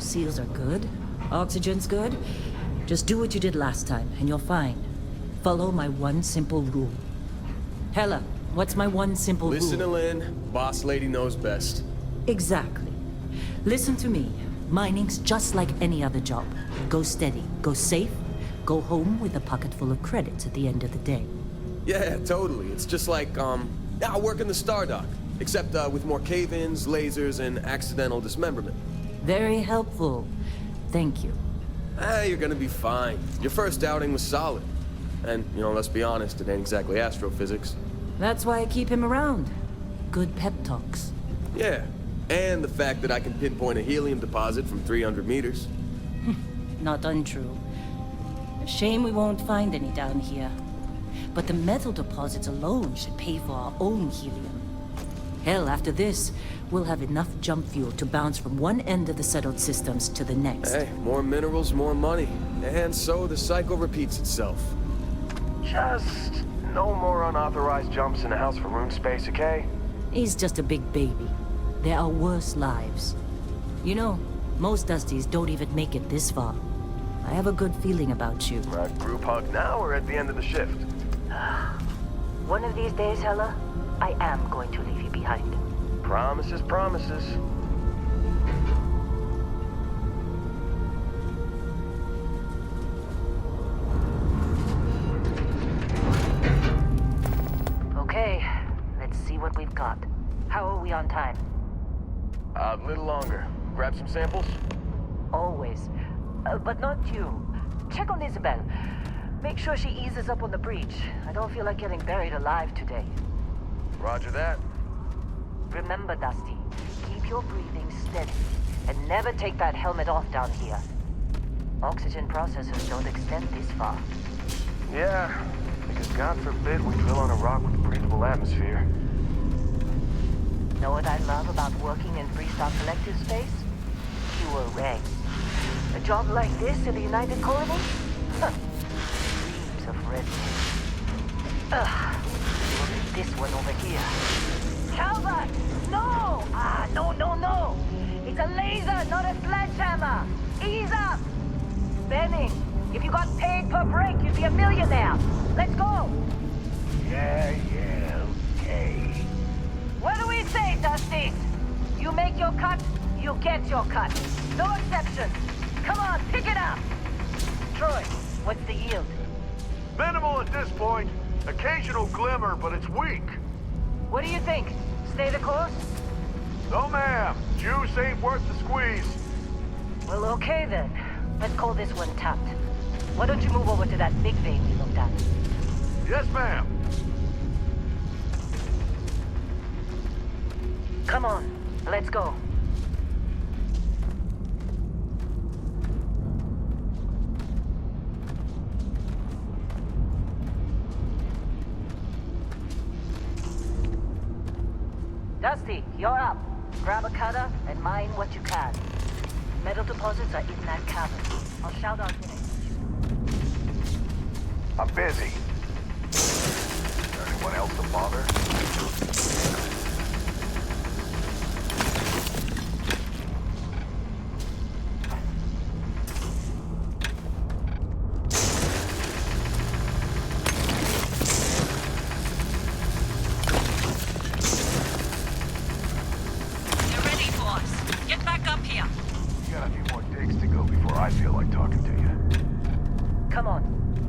seals are good, oxygen's good, just do what you did last time, and you're fine. Follow my one simple rule. Hella, what's my one simple rule? Listen to Lynn. Boss lady knows best. Exactly. Listen to me. Mining's just like any other job. Go steady, go safe, go home with a pocket full of credits at the end of the day. Yeah, totally. It's just like, I work in the Stardock. Except, with more cave-ins, lasers, and accidental dismemberment. Very helpful. Thank you. You're gonna be fine. Your first outing was solid. And, let's be honest, it ain't exactly astrophysics. That's why I keep him around. Good pep talks. Yeah, and the fact that I can pinpoint a helium deposit from 300 meters. Not untrue. Shame we won't find any down here. But the metal deposits alone should pay for our own helium. Hell, after this, we'll have enough jump fuel to bounce from one end of the settled systems to the next. Hey, more minerals, more money. And so the cycle repeats itself. Just no more unauthorized jumps in the house for room space, okay? He's just a big baby. There are worse lives. You know, most Dusties don't even make it this far. I have a good feeling about you. Group hug now or at the end of the shift? One of these days, Hella, I am going to leave you behind. Promises, promises. Okay, let's see what we've got. How are we on time? A little longer. Grab some samples? Always. But not you. Check on Isabel. Make sure she eases up on the breach. I don't feel like getting buried alive today. Roger that. Remember, Dusty, keep your breathing steady and never take that helmet off down here. Oxygen processors don't extend this far. Yeah, because God forbid we drill on a rock with a breathable atmosphere. Know what I love about working in Freestar Collective space? Fewer regs. A job like this in the United Colonies? Huh. Dreams of red tape. Ugh. Look at this one over here. Calvert! No! No. It's a laser, not a sledgehammer. Ease up! Benning, if you got paid per break, you'd be a millionaire. Let's go! Yeah, okay. What do we say, Dusty? You make your cut, you get your cut. No exceptions. Come on, pick it up! Troy, what's the yield? Minimal at this point. Occasional glimmer, but it's weak. What do you think? Stay the course? No, ma'am. Juice ain't worth the squeeze. Well, okay then. Let's call this one tapped. Why don't you move over to that big vein we looked at? Yes, ma'am. Come on, let's go. Dusty, you're up. Grab a cutter and mine what you can. Metal deposits are in that cabin. I'll shout out your name. I'm busy. Is there anyone else to bother? You're ready, boss. Get back up here. You got a few more digs to go before I feel like talking to you. Come on.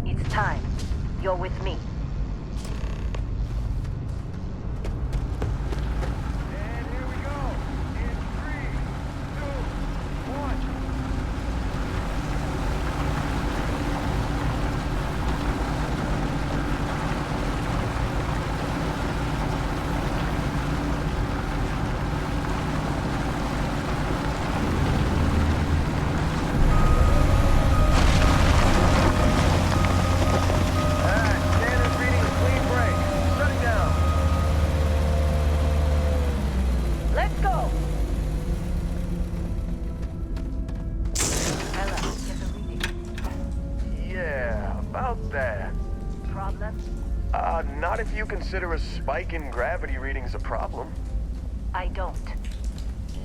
It's time. You're with me. And here we go. In 3, 2, 1. Standard reading a clean break. Shutting down. Let's go! Ella, get the reading. Yeah, about that. Problem? Not if you consider a spike in gravity readings a problem. I don't.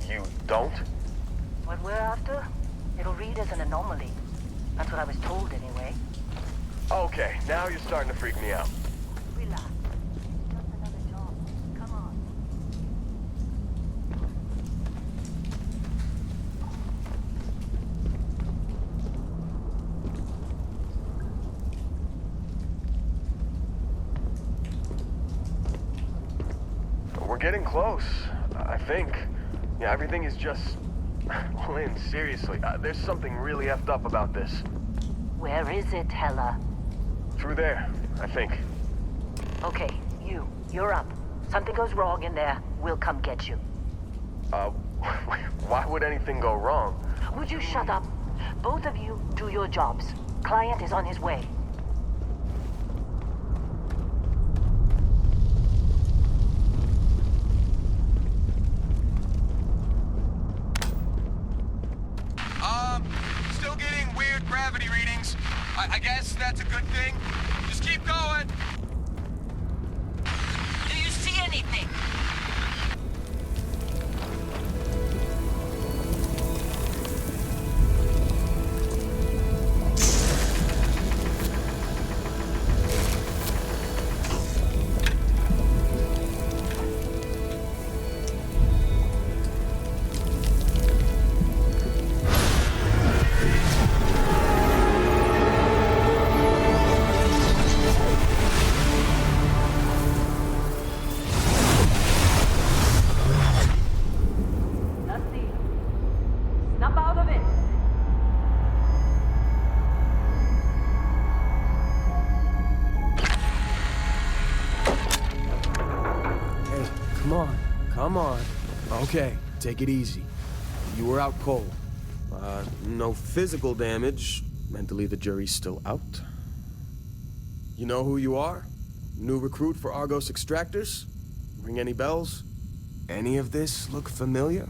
You don't? What we're after? It'll read as an anomaly. That's what I was told anyway. Okay, now you're starting to freak me out. Relax. Just another job. Come on. We're getting close, I think. Yeah, everything is just... Lynn, seriously, there's something really effed up about this. Where is it, Hella? Through there, I think. Okay, you're up. Something goes wrong in there, we'll come get you. Why would anything go wrong? Would you shut up? Both of you do your jobs. Client is on his way. Still getting weird gravity readings. I guess that's a good thing. Just keep going. Do you see anything? Snap out of it! Hey, come on. Okay, take it easy. You were out cold. No physical damage. Mentally, the jury's still out. You know who you are? New recruit for Argos Extractors? Ring any bells? Any of this look familiar?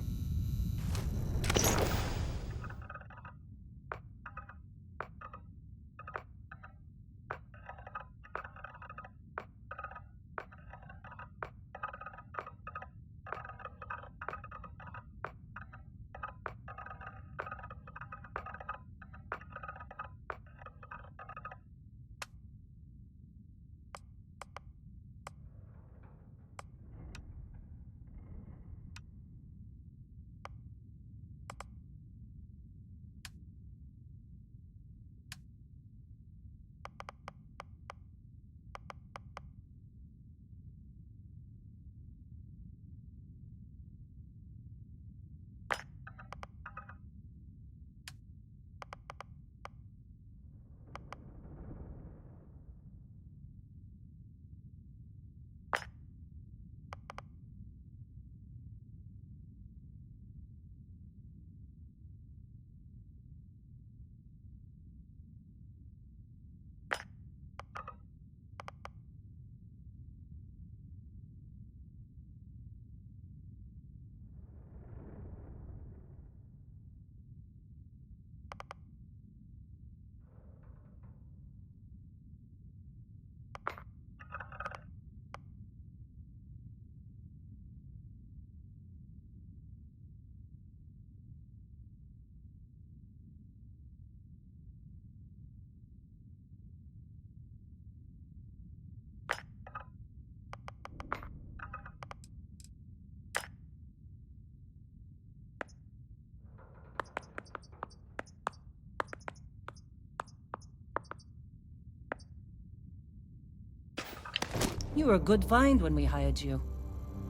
You were a good find when we hired you.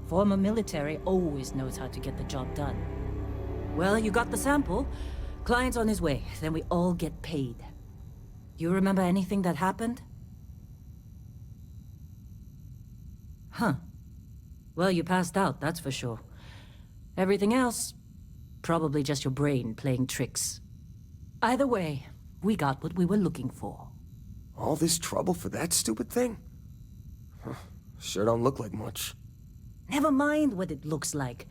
Former military always knows how to get the job done. Well, you got the sample. Client's on his way, then we all get paid. You remember anything that happened? Huh. Well, you passed out, that's for sure. Everything else, probably just your brain playing tricks. Either way, we got what we were looking for. All this trouble for that stupid thing? Huh, sure don't look like much. Never mind what it looks like.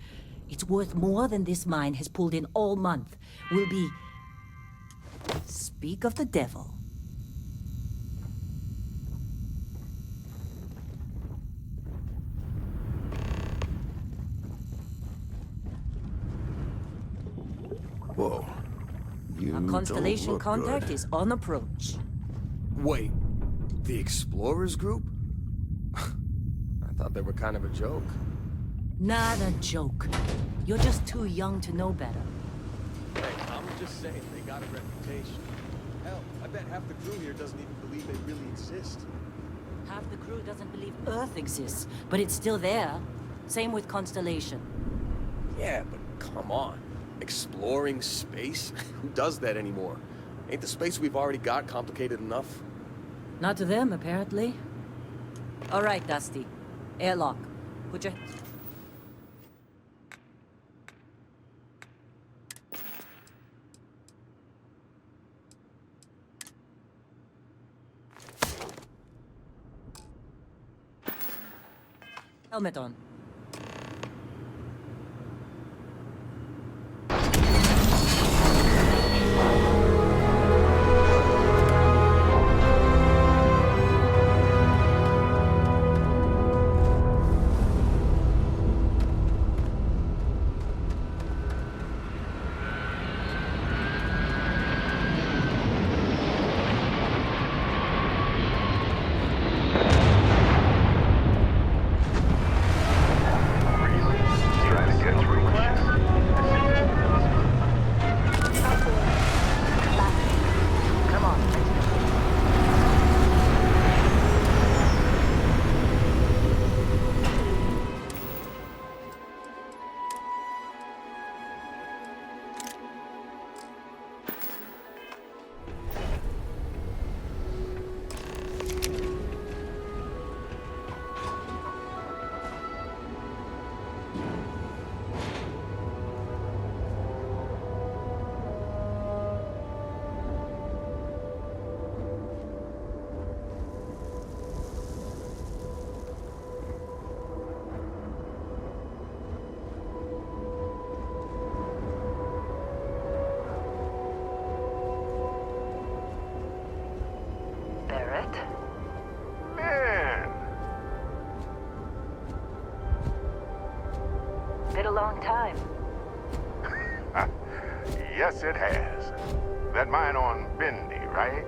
It's worth more than this mine has pulled in all month. We'll be... Speak of the devil. Whoa. You Our don't Constellation look contact good. is on approach. Wait, the Explorers group? I thought they were kind of a joke. Not a joke. You're just too young to know better. Hey, I'm just saying they got a reputation. Hell, I bet half the crew here doesn't even believe they really exist. Half the crew doesn't believe Earth exists, but it's still there. Same with Constellation. Yeah, but come on. Exploring space? Who does that anymore? Ain't the space we've already got complicated enough? Not to them, apparently. All right, Dusty. Airlock. Put your... helmet on. Trying to get through class? Come on, let's go. Barrett? Man, Been a long time. yes it has. That mine on Bendy, right?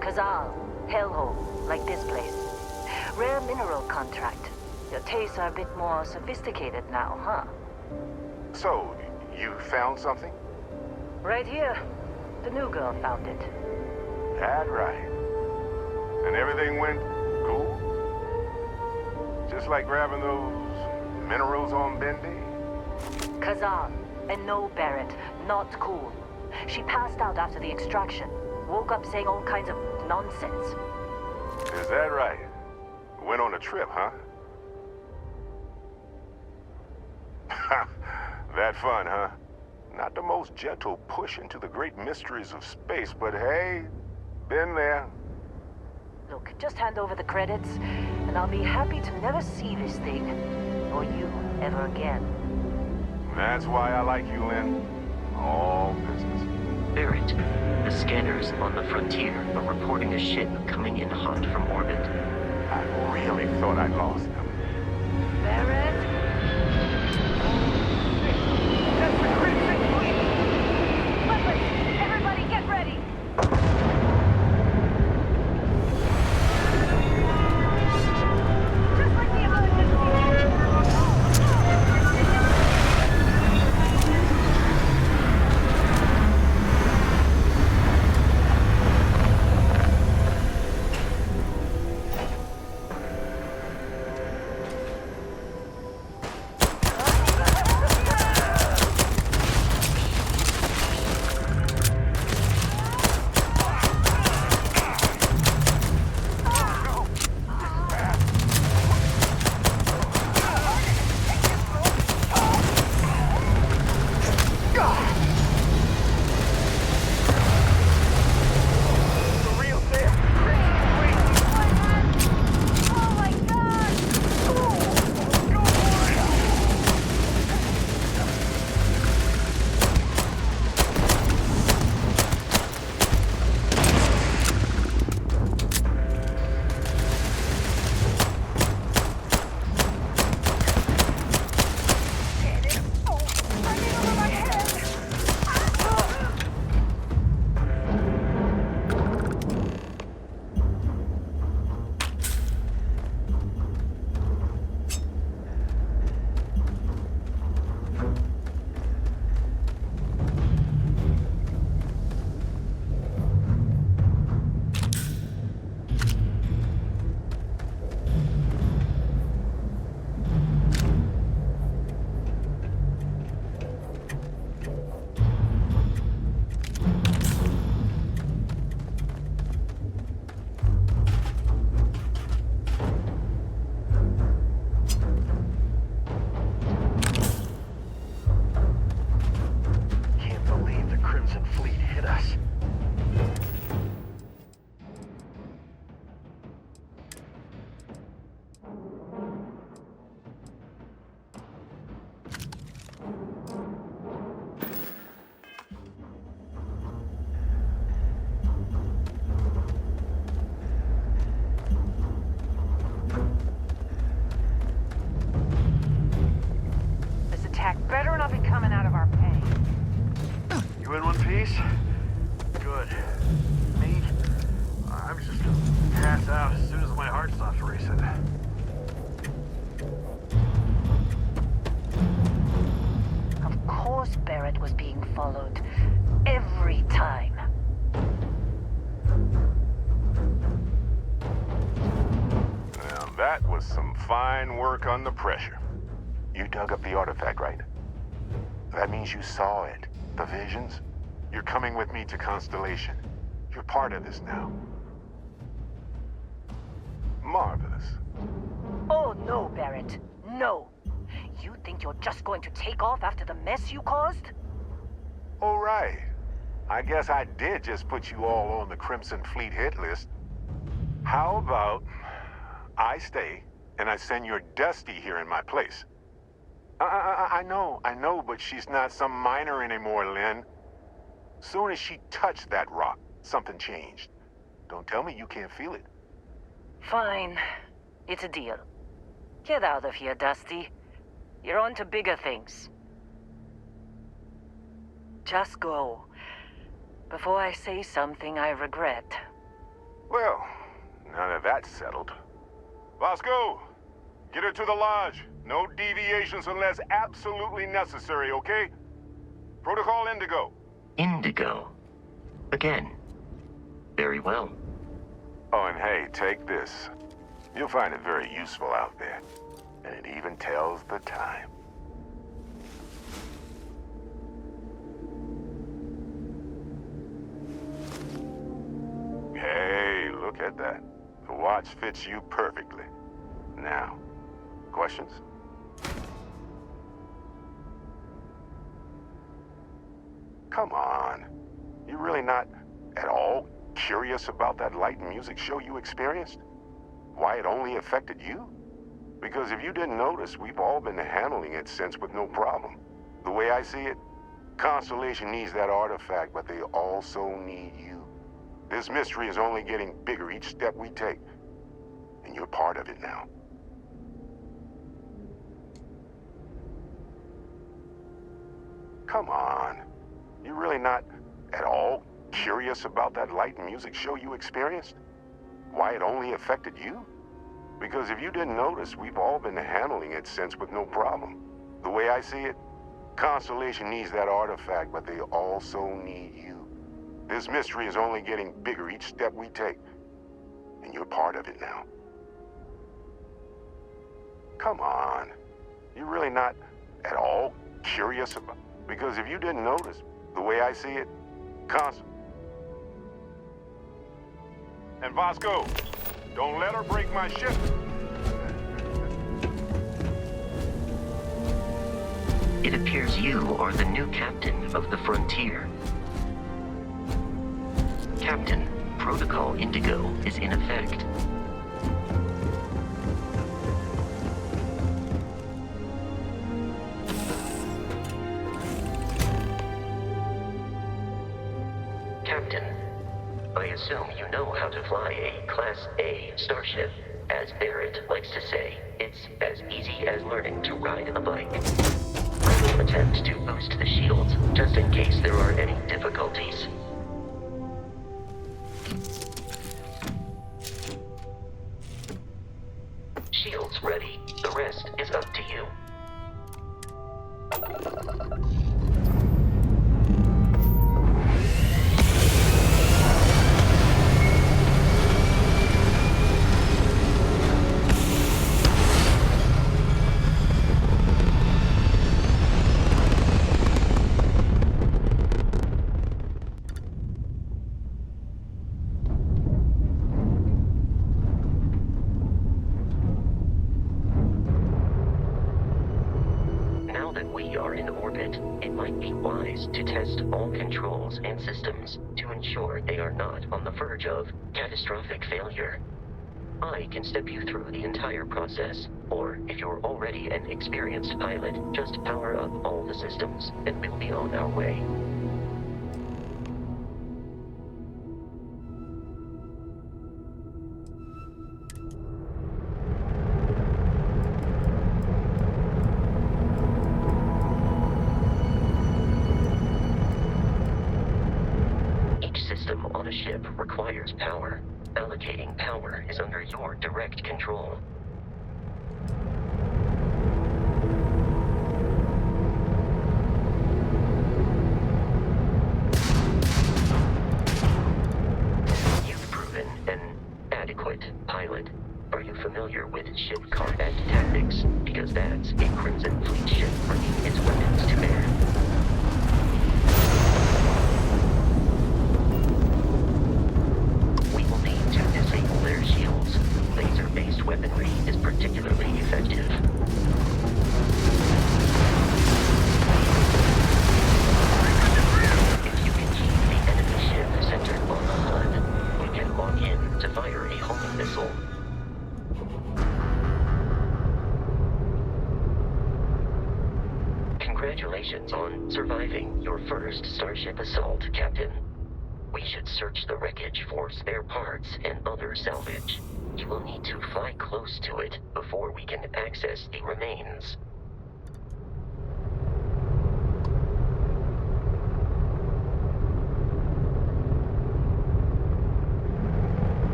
Kazal, hellhole, like this place. Rare mineral contract. Your tastes are a bit more sophisticated now, huh? So, you found something? Right here. The new girl found it. That right. And everything went cool? Just like grabbing those minerals on Bendy? Kazal, and no Barrett, not cool. She passed out after the extraction. Woke up saying all kinds of nonsense. Is that right? Went on a trip, huh? That fun, huh? Not the most gentle push into the great mysteries of space, but hey, been there. Look, just hand over the credits, and I'll be happy to never see this thing, or you, ever again. That's why I like you, Lynn. All business. Barrett, the scanners on the frontier are reporting a ship coming in hot from orbit. I really thought I'd lost them. Barrett? That's the crimson fleet! Weapons! Everybody get ready! Just like the attack better not be coming out of our pay. You in one piece? Good. Me? I'm just gonna pass out as soon as my heart stops racing. Of course Barrett was being followed. Every time. Now that was some fine work under pressure. You dug up the artifact, right? That means you saw it. The visions? You're coming with me to Constellation. You're part of this now. Marvelous. Oh no, Barrett. No. You think you're just going to take off after the mess you caused? All right. I guess I did just put you all on the Crimson Fleet hit list. How about I stay and I send your Dusty here in my place? I know, but she's not some minor anymore, Lynn. Soon as she touched that rock, something changed. Don't tell me you can't feel it. Fine. It's a deal. Get out of here, Dusty. You're on to bigger things. Just go. Before I say something I regret. Well, now that that's settled. Vasco, get her to the lodge. No deviations unless absolutely necessary, okay? Protocol Indigo. Indigo. Again. Very well. Oh, and hey, take this. You'll find it very useful out there. And it even tells the time. Hey, look at that. The watch fits you perfectly. Now, questions? Come on. You really not at all curious about that light and music show you experienced? Why it only affected you? Because if you didn't notice, we've all been handling it since with no problem. The way I see it, Constellation needs that artifact, but they also need you. This mystery is only getting bigger each step we take. And you're part of it now. Come on. You really not at all curious about that light and music show you experienced? Why it only affected you? Because if you didn't notice, we've all been handling it since with no problem. The way I see it, Constellation needs that artifact, but they also need you. This mystery is only getting bigger each step we take. And you're part of it now. Come on. You really not at all curious about... Because if you didn't notice, the way I see it, And Vasco, don't let her break my ship. It appears you are the new captain of the Frontier. Captain, Protocol Indigo is in effect. Captain, I assume you know how to fly a Class A starship. As Barrett likes to say, it's as easy as learning to ride a bike. I will attempt to boost the shields, just in case there are any difficulties. Shields ready. The rest is up to you. To test all controls and systems to ensure they are not on the verge of catastrophic failure. I can step you through the entire process, or if you're already an experienced pilot, just power up all the systems and we'll be on our way. on a ship requires power. Allocating power is under your direct control. You've proven an adequate pilot. Are you familiar with ship combat tactics? Because that's a Crimson Fleet ship bringing its weapons to bear. We will need to disable their shields. Laser-based weaponry is particularly effective. If you can keep the enemy ship centered on the HUD, we can lock in to fire a homing missile. Congratulations on surviving your first Starship assault, Captain. We should search the wreckage for spare parts and other salvage. You will need to fly close to it before we can access the remains.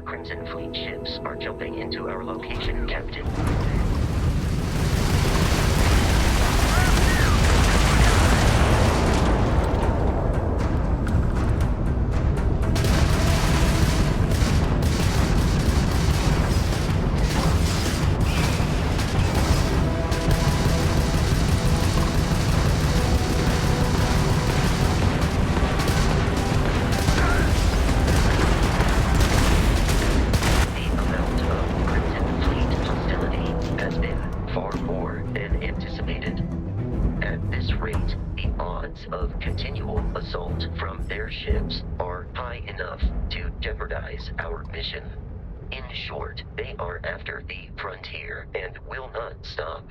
Crimson Fleet ships are jumping into our location, Captain. Of continual assault from their ships are high enough to jeopardize our mission. In short, they are after the frontier and will not stop.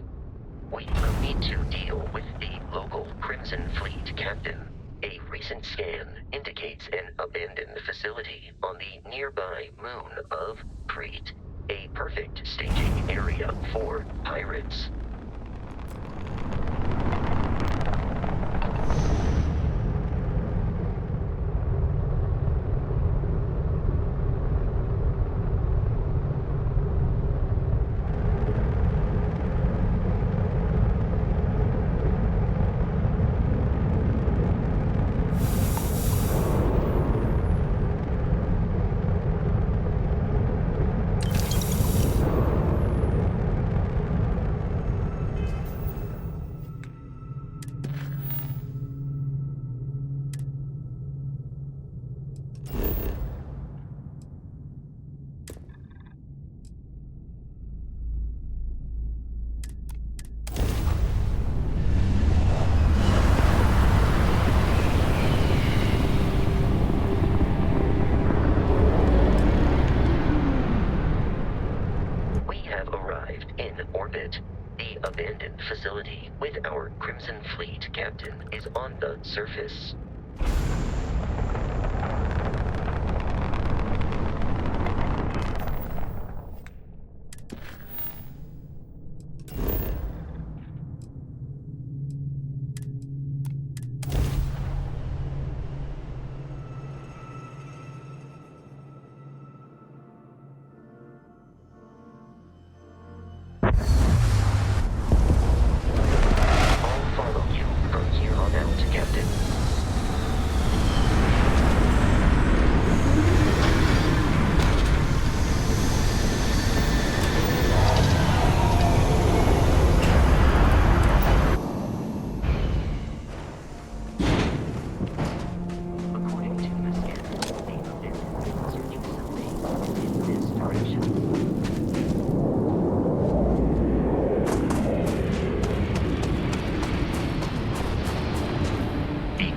We will need to deal with the local Crimson Fleet captain. A recent scan indicates an abandoned facility on the nearby moon of Crete, a perfect staging area for pirates. The abandoned facility with our Crimson Fleet captain is on the surface.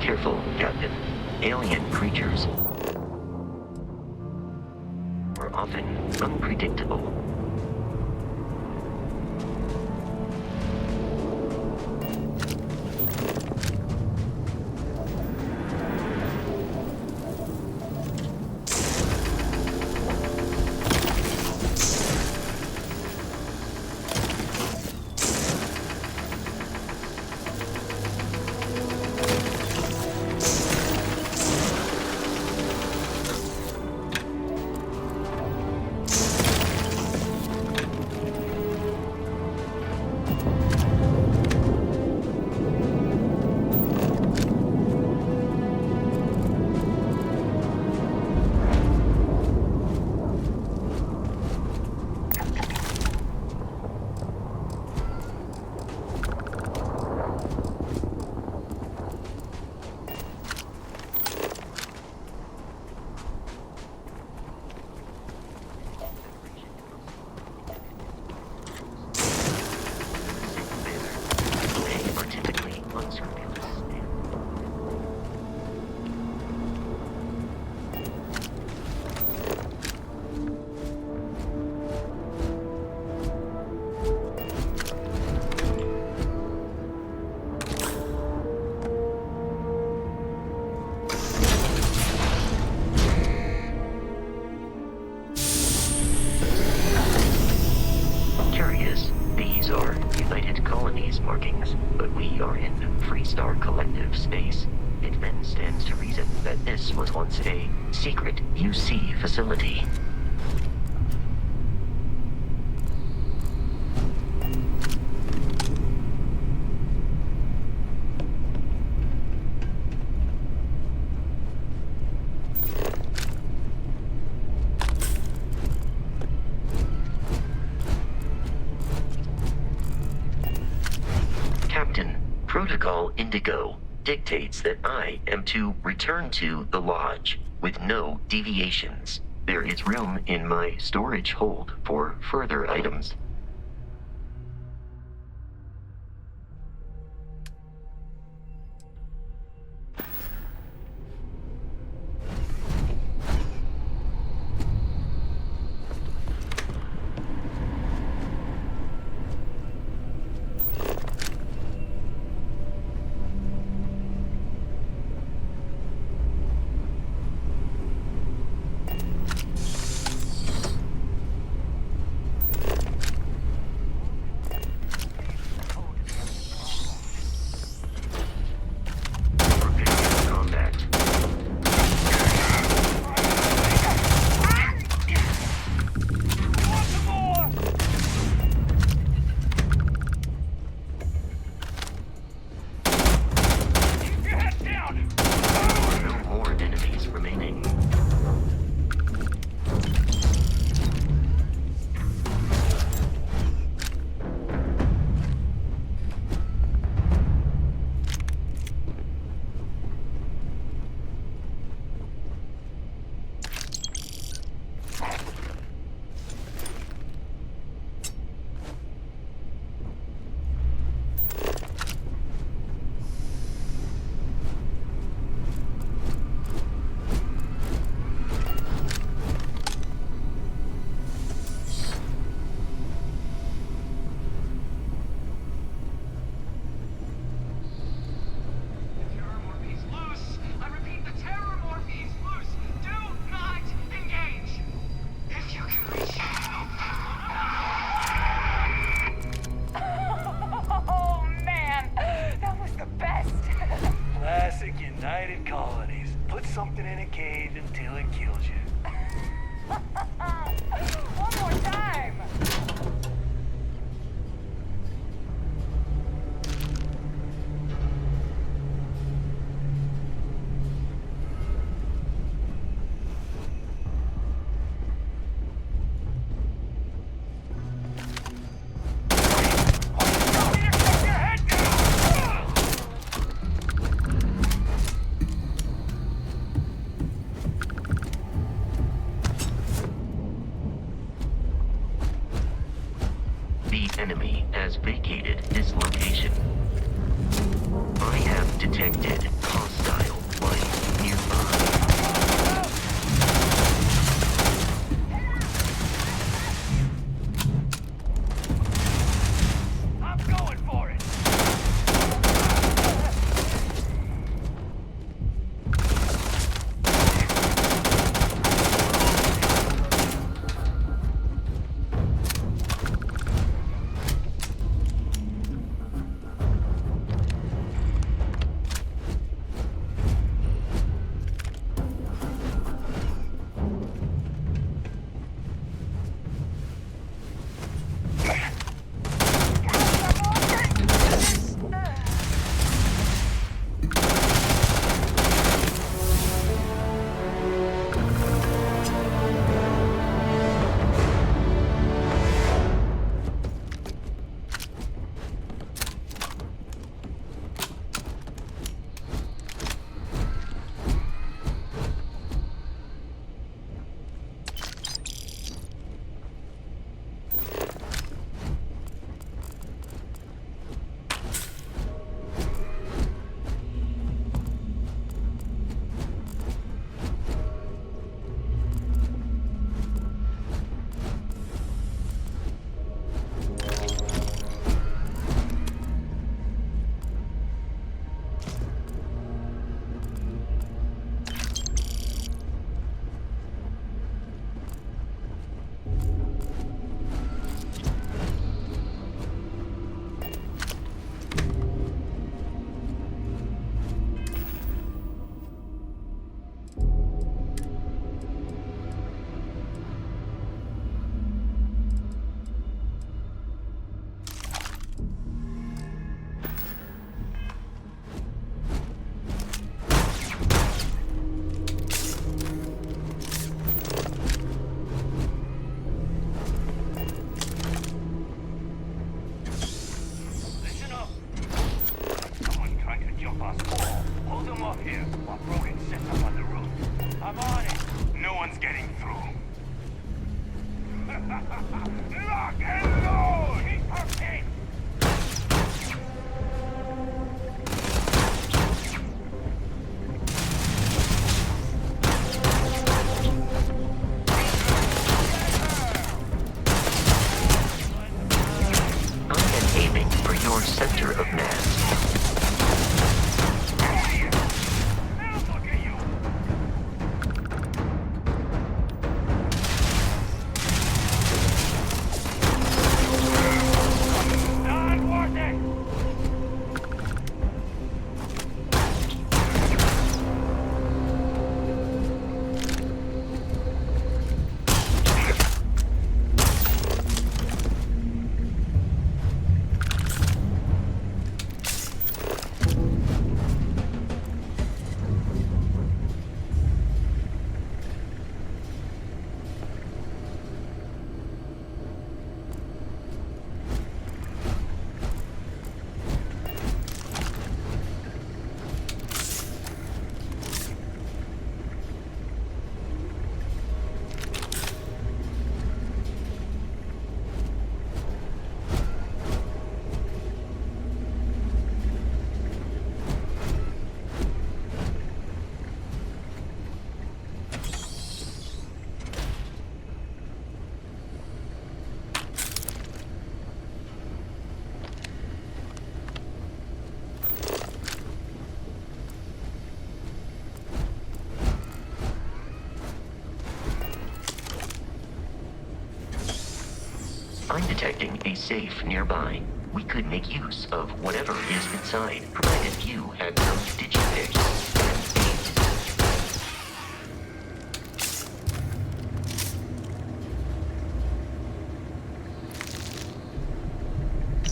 Careful, Captain. Alien creatures are often unpredictable. Those are United Colonies markings, but we are in Freestar Collective space. It then stands to reason that this was once a secret UC facility. Captain, Protocol Indigo dictates that I am to return to the Lodge with no deviations. There is room in my storage hold for further items. United Colonies. Put something in a cage until it kills you. One more time! aiming for your center of mass. I'm detecting a safe nearby. We could make use of whatever is inside, provided you had some digipicks.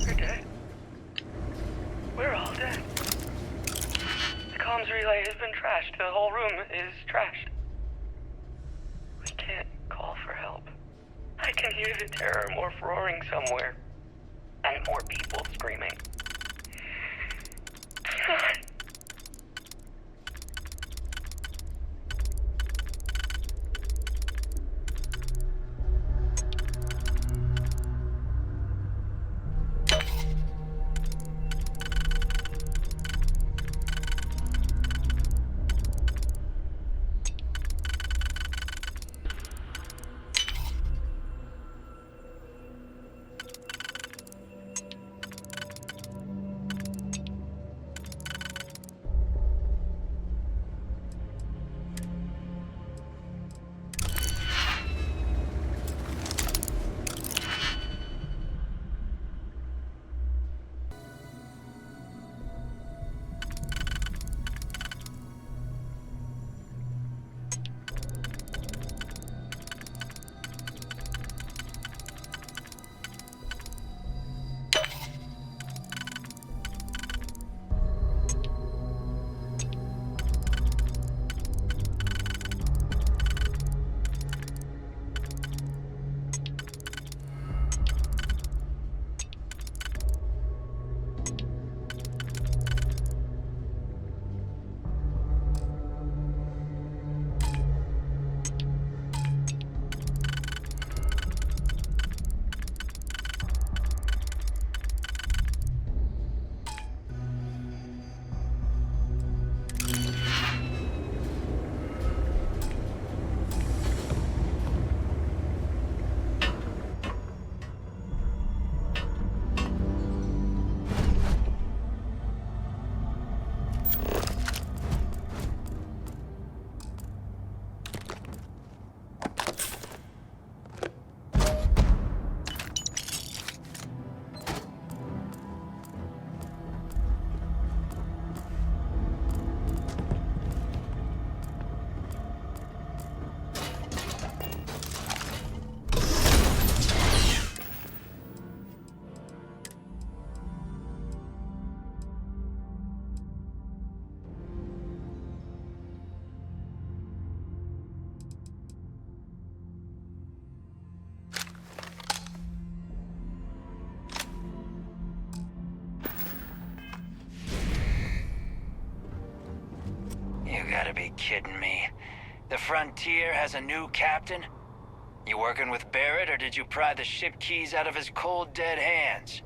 We're dead. We're all dead. The comms relay has been trashed. The whole room is trashed. We can't call for help. I can hear the terror morph roaring somewhere. And more people screaming. God. You gotta be kidding me. The Frontier has a new captain? You working with Barrett, or did you pry the ship keys out of his cold, dead hands?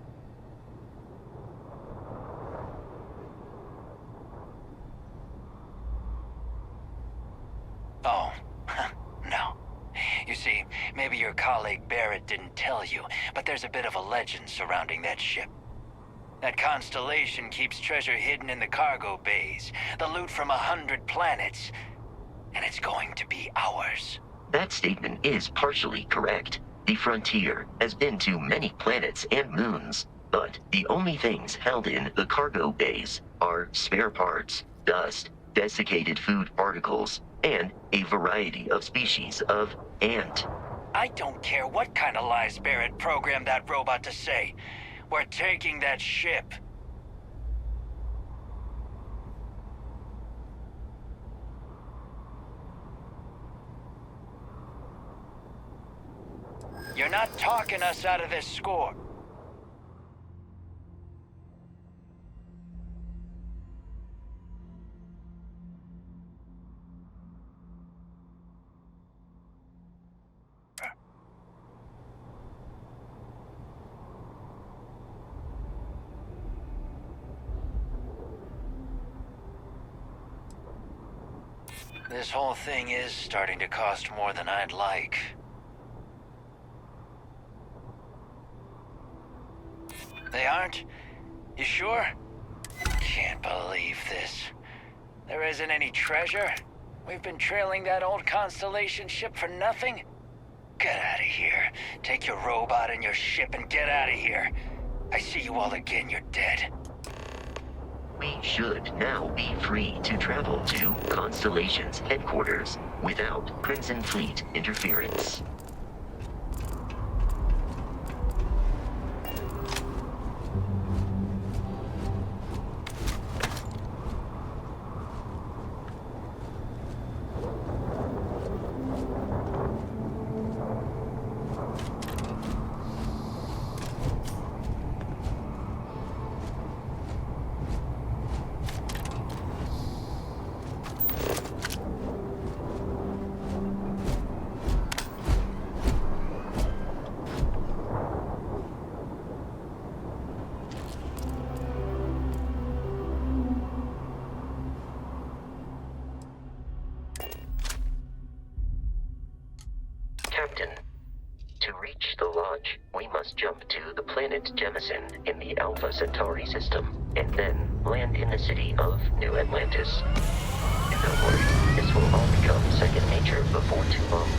Oh, no. You see, maybe your colleague Barrett didn't tell you, but there's a bit of a legend surrounding that ship. That Constellation keeps treasure hidden in the cargo bays, the loot from 100 planets, and it's going to be ours. That statement is partially correct. The Frontier has been to many planets and moons, but the only things held in the cargo bays are spare parts, dust, desiccated food particles, and a variety of species of ant. I don't care what kind of lies Barrett programmed that robot to say. We're taking that ship. You're not talking us out of this score. This whole thing is starting to cost more than I'd like. They aren't? You sure? Can't believe this. There isn't any treasure? We've been trailing that old Constellation ship for nothing? Get out of here. Take your robot and your ship and get out of here. I see you all again, you're dead. We should now be free to travel to Constellation's headquarters without Crimson Fleet interference. Captain, to reach the lodge, we must jump to the planet Jemison in the Alpha Centauri system, and then land in the city of New Atlantis. And don't worry, this will all become second nature before too long.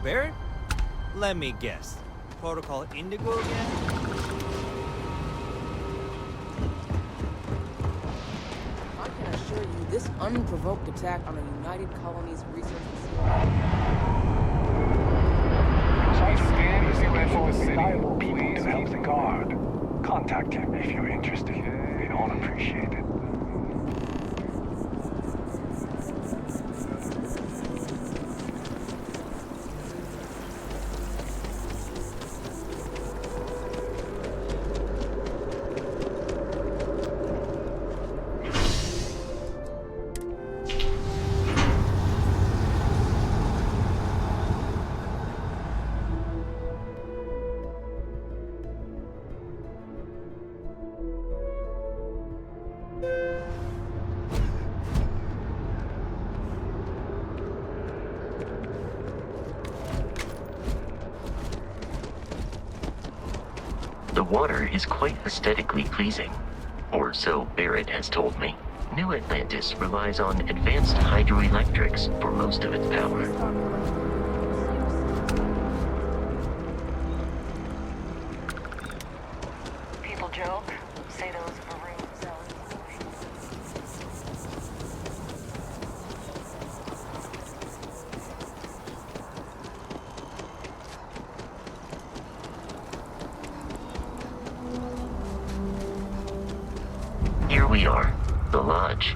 Barrett? Let me guess. Protocol Indigo again? I can assure you, this unprovoked attack on a United Colonies research facility. Site scan is UFO most reliable people to help the guard. Contact him if you're interested. We'd all appreciate it. The water is quite aesthetically pleasing, or so Barrett has told me. New Atlantis relies on advanced hydroelectrics for most of its power. People joke, say those marine zones. Here we are, the lodge.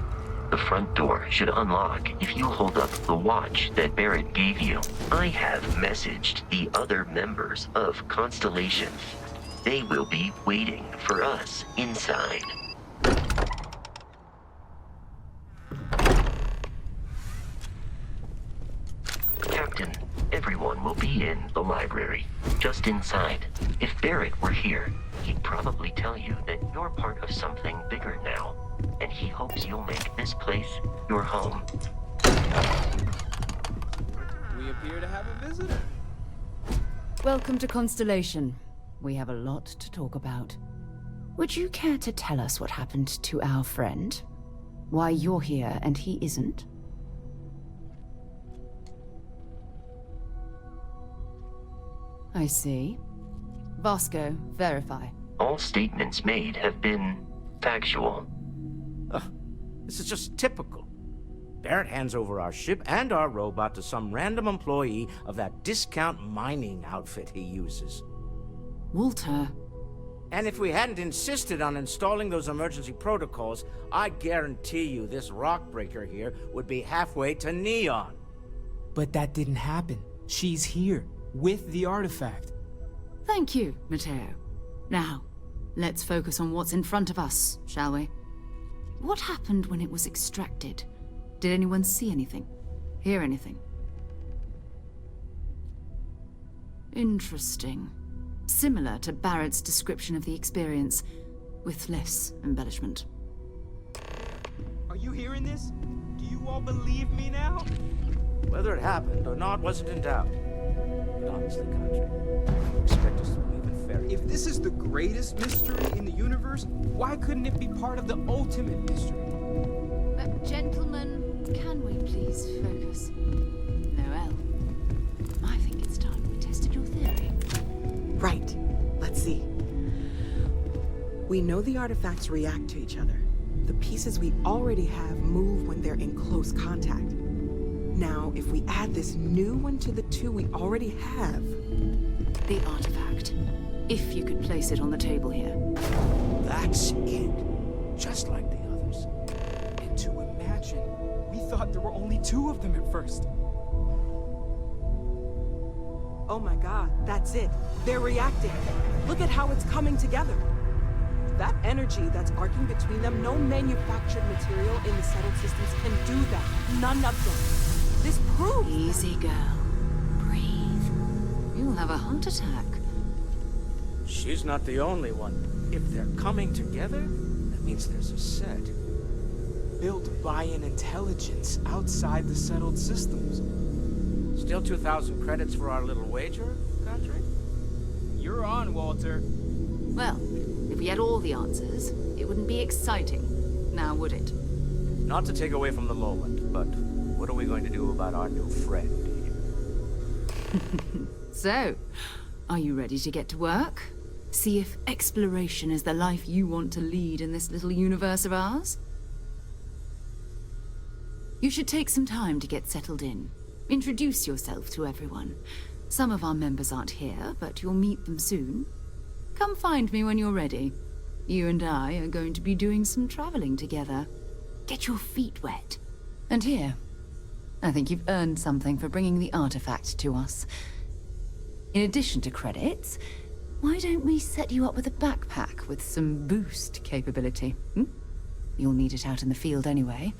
The front door should unlock if you hold up the watch that Barrett gave you. I have messaged the other members of Constellation. They will be waiting for us inside. Captain, everyone will be in the library, just inside. If Barrett were here, he'd probably tell you that you're part of something bigger now, and he hopes you'll make this place your home. We appear to have a visitor. Welcome to Constellation. We have a lot to talk about. Would you care to tell us what happened to our friend? Why you're here and he isn't? I see. Vasco, verify. All statements made have been factual. This is just typical. Barrett hands over our ship and our robot to some random employee of that discount mining outfit he uses. Walter. And if we hadn't insisted on installing those emergency protocols, I guarantee you this rock breaker here would be halfway to Neon. But that didn't happen. She's here, with the artifact. Thank you, Matteo. Now, let's focus on what's in front of us, shall we? What happened when it was extracted? Did anyone see anything? Hear anything? Interesting. Similar to Barrett's description of the experience, with less embellishment. Are you hearing this? Do you all believe me now? Whether it happened or not wasn't in doubt. But honestly, Country, you expect us to believe in fairy tales? If this is the greatest mystery in the universe, why couldn't it be part of the ultimate mystery? Gentlemen, can we please focus? Noel, I think it's time we tested your theory. Right. Let's see. We know the artifacts react to each other. The pieces we already have move when they're in close contact. Now, if we add this new one to the two we already have... The artifact. If you could place it on the table here. That's it. Just like the others. And to imagine, we thought there were only two of them at first. Oh my god, that's it. They're reacting. Look at how it's coming together. That energy that's arcing between them, no manufactured material in the settled systems can do that. None of them. This proves... Easy, girl. Breathe. You'll have a heart attack. She's not the only one. If they're coming together, that means there's a set. Built by an intelligence outside the settled systems. Still 2,000 credits for our little wager, Country? You're on, Walter. Well, if we had all the answers, it wouldn't be exciting, now would it? Not to take away from the moment, but what are we going to do about our new friend here? So, are you ready to get to work? See if exploration is the life you want to lead in this little universe of ours? You should take some time to get settled in. Introduce yourself to everyone. Some of our members aren't here, but you'll meet them soon. Come find me when you're ready. You and I are going to be doing some traveling together. Get your feet wet. And here, I think you've earned something for bringing the artifact to us. In addition to credits, why don't we set you up with a backpack with some boost capability? You'll need it out in the field anyway.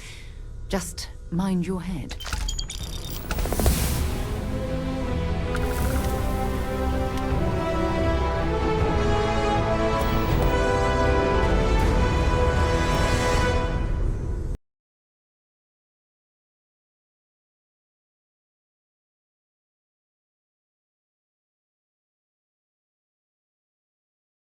Just mind your head.